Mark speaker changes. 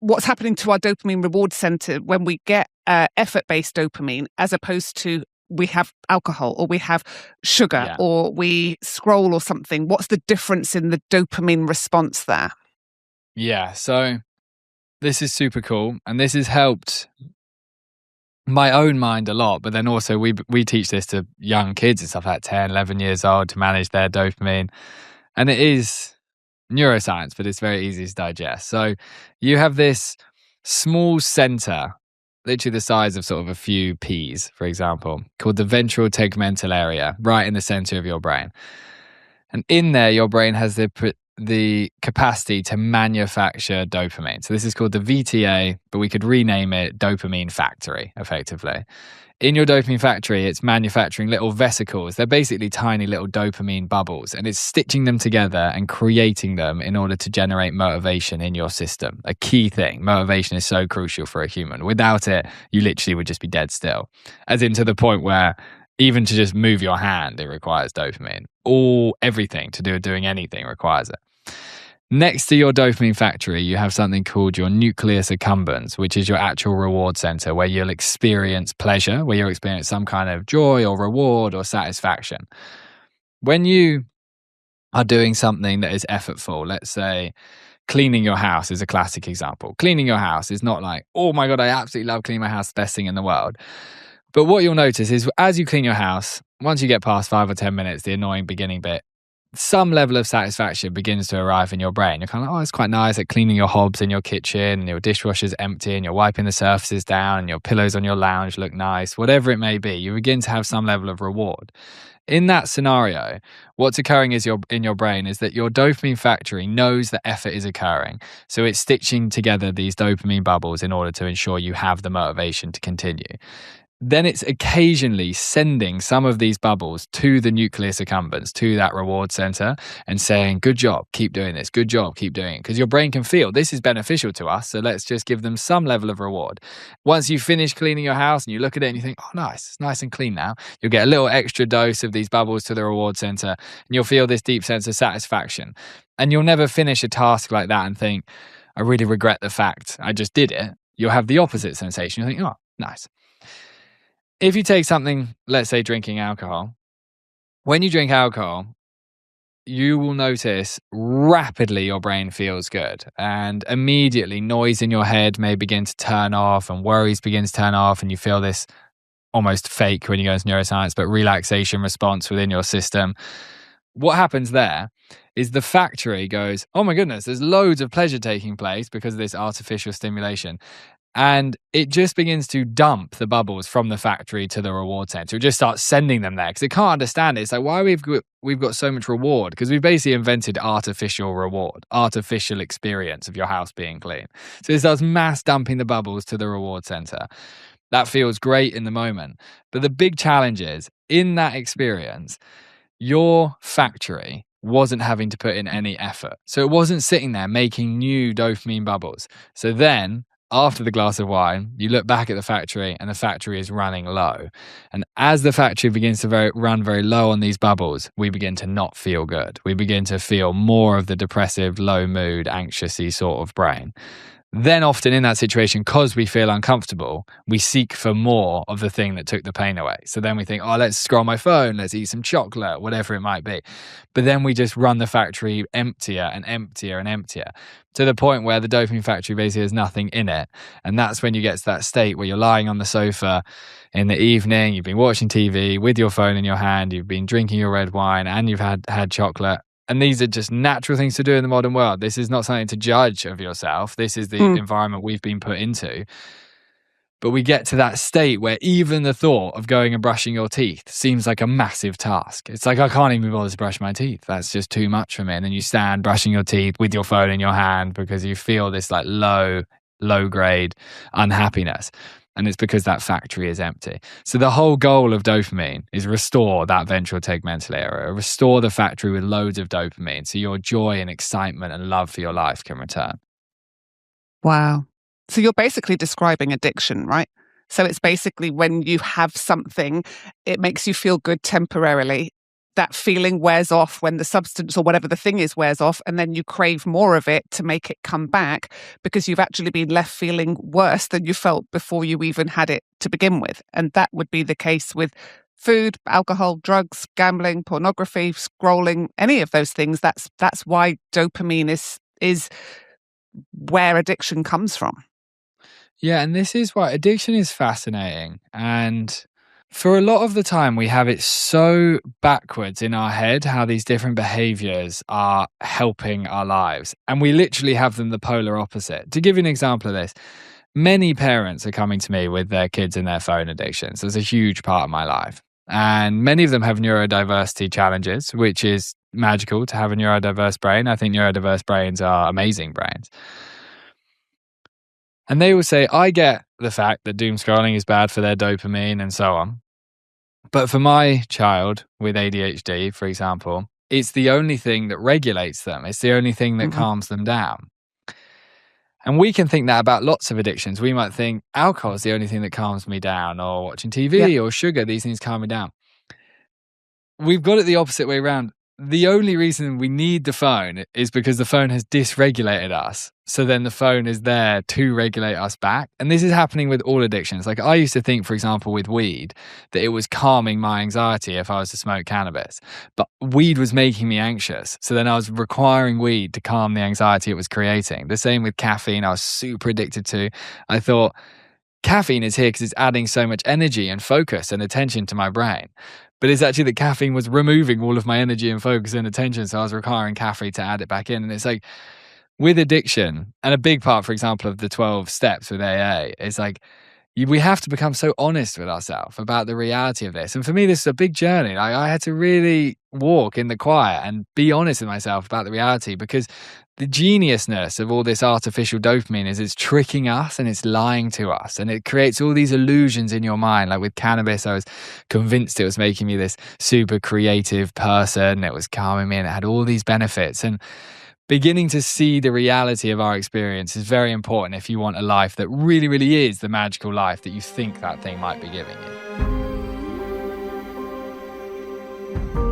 Speaker 1: what's happening to our dopamine reward center when we get effort-based dopamine, as opposed to we have alcohol or we have sugar or we scroll or something. What's the difference in the dopamine response there?
Speaker 2: Yeah, so this is super cool. And this has helped my own mind a lot. But then also we teach this to young kids and stuff like 10, 11 years old to manage their dopamine. And it is neuroscience, but it's very easy to digest. So you have this small center, literally the size of sort of a few peas, for example, called the ventral tegmental area, right in the center of your brain. And in there, your brain has the capacity to manufacture dopamine. So this is called the VTA, but we could rename it dopamine factory, effectively. In your dopamine factory, it's manufacturing little vesicles. They're basically tiny little dopamine bubbles, and it's stitching them together and creating them in order to generate motivation in your system. A key thing. Motivation is so crucial for a human. Without it, you literally would just be dead still. As in to the point where even to just move your hand, it requires dopamine. Everything to do with doing anything requires it. Next to your dopamine factory, you have something called your nucleus accumbens, which is your actual reward center, where you'll experience pleasure, where you'll experience some kind of joy or reward or satisfaction. When you are doing something that is effortful, let's say cleaning your house is a classic example. Cleaning your house is not like, oh my God, I absolutely love cleaning my house, the best thing in the world. But what you'll notice is as you clean your house, once you get past 5 or 10 minutes, the annoying beginning bit, some level of satisfaction begins to arrive in your brain. You're kind of like, oh, it's quite nice, like cleaning your hobs in your kitchen and your dishwasher's empty and you're wiping the surfaces down and your pillows on your lounge look nice, whatever it may be. You begin to have some level of reward. In that scenario, what's occurring in your brain is that your dopamine factory knows that effort is occurring. So it's stitching together these dopamine bubbles in order to ensure you have the motivation to continue. Then it's occasionally sending some of these bubbles to the nucleus accumbens, to that reward center, and saying, good job, keep doing this. Good job, keep doing it. Because your brain can feel this is beneficial to us, so let's just give them some level of reward. Once you finish cleaning your house and you look at it and you think, oh, nice, it's nice and clean now, you'll get a little extra dose of these bubbles to the reward center, and you'll feel this deep sense of satisfaction. And you'll never finish a task like that and think, I really regret the fact I just did it. You'll have the opposite sensation. You'll think, oh, nice. If you take something, let's say drinking alcohol, when you drink alcohol, you will notice rapidly your brain feels good and immediately noise in your head may begin to turn off and worries begin to turn off and you feel this almost fake when you go into neuroscience, but relaxation response within your system. What happens there is the factory goes, oh my goodness, there's loads of pleasure taking place because of this artificial stimulation. And it just begins to dump the bubbles from the factory to the reward center. It just starts sending them there because it can't understand it. It's like, why we've got so much reward? Because we've basically invented artificial reward, artificial experience of your house being clean. So it starts mass dumping the bubbles to the reward center. That feels great in the moment. But the big challenge is, in that experience, your factory wasn't having to put in any effort. So it wasn't sitting there making new dopamine bubbles. So then, after the glass of wine, you look back at the factory and the factory is running low. And as the factory begins to run very low on these bubbles, we begin to not feel good. We begin to feel more of the depressive, low mood, anxious-y sort of brain. Then often in that situation, because we feel uncomfortable, we seek for more of the thing that took the pain away. So then we think, oh, let's scroll my phone, let's eat some chocolate, whatever it might be. But then we just run the factory emptier and emptier and emptier to the point where the dopamine factory basically has nothing in it. And that's when you get to that state where you're lying on the sofa in the evening, you've been watching TV with your phone in your hand, you've been drinking your red wine and you've had chocolate. And these are just natural things to do in the modern world. This is not something to judge of yourself. This is the environment we've been put into. But we get to that state where even the thought of going and brushing your teeth seems like a massive task. It's like, I can't even bother to brush my teeth. That's just too much for me. And then you stand brushing your teeth with your phone in your hand because you feel this like low grade unhappiness. And it's because that factory is empty. So the whole goal of dopamine is restore that ventral tegmental area, restore the factory with loads of dopamine so your joy and excitement and love for your life can return.
Speaker 1: Wow. So you're basically describing addiction, right? So it's basically when you have something, it makes you feel good temporarily. that feeling wears off, when the substance or whatever the thing is wears off, and then you crave more of it to make it come back, because you've actually been left feeling worse than you felt before you even had it to begin with. And that would be the case with food, alcohol, drugs, gambling, pornography, scrolling, any of those things. That's why dopamine is where addiction comes from.
Speaker 2: Yeah, and this is why addiction is fascinating. And for a lot of the time, we have it so backwards in our head how these different behaviors are helping our lives. And we literally have them the polar opposite. To give you an example of this, many parents are coming to me with their kids and their phone addictions. It's a huge part of my life. And many of them have neurodiversity challenges, which is magical to have a neurodiverse brain. I think neurodiverse brains are amazing brains. And they will say, I get the fact that doom scrolling is bad for their dopamine and so on. But for my child with ADHD, for example, it's the only thing that regulates them. It's the only thing that calms them down. And we can think that about lots of addictions. We might think alcohol is the only thing that calms me down, or watching TV or sugar, these things calm me down. We've got it the opposite way around. The only reason we need the phone is because the phone has dysregulated us. So then the phone is there to regulate us back. And this is happening with all addictions. Like I used to think, for example, with weed, that it was calming my anxiety if I was to smoke cannabis. But weed was making me anxious. So then I was requiring weed to calm the anxiety it was creating. The same with caffeine, I was super addicted to. I thought, caffeine is here because it's adding so much energy and focus and attention to my brain. But it's actually that caffeine was removing all of my energy and focus and attention. So I was requiring caffeine to add it back in. And it's like with addiction, and a big part, for example, of the 12 steps with AA is like, we have to become so honest with ourselves about the reality of this. And for me, this is a big journey. Like I had to really walk in the quiet and be honest with myself about the reality, because the geniusness of all this artificial dopamine is it's tricking us and it's lying to us, and it creates all these illusions in your mind. Like with cannabis, I was convinced it was making me this super creative person. It was calming me and it had all these benefits. And beginning to see the reality of our experience is very important if you want a life that really, really is the magical life that you think that thing might be giving you.